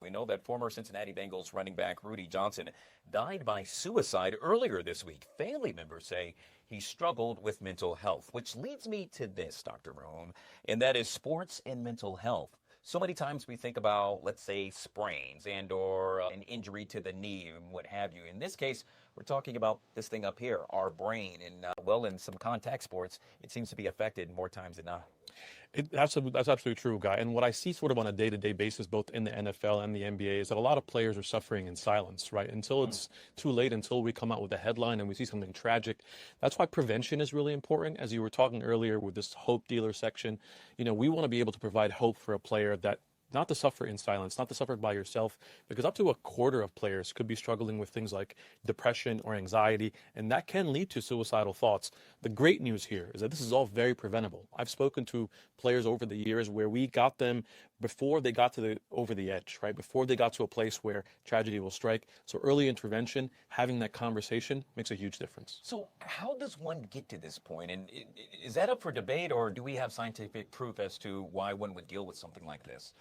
We know that former Cincinnati Bengals running back Rudy Johnson died by suicide earlier this week. Family members say he struggled with mental health, which leads me to this, Dr. Mirhom, and that is sports and mental health. So many times we think about, let's say, sprains and or an injury to the knee and what have you. In this case, we're talking about this thing up here, our brain. And, well, in some contact sports, it seems to be affected more times than not. That's absolutely true, Guy. And what I see sort of on a day-to-day basis, both in the NFL and the NBA, is that a lot of players are suffering in silence, right? Until it's too late, until we come out with a headline and we see something tragic. That's why prevention is really important. As you were talking earlier with this hope dealer section, we want to be able to provide hope for a player that not to suffer in silence, not to suffer by yourself, because up to a quarter of players could be struggling with things like depression or anxiety, and that can lead to suicidal thoughts. The great news here is that this is all very preventable. I've spoken to players over the years where we got them before they got to over the edge, right? Before they got to a place where tragedy will strike. So early intervention, having that conversation makes a huge difference. So how does one get to this point? And is that up for debate, or do we have scientific proof as to why one would deal with something like this?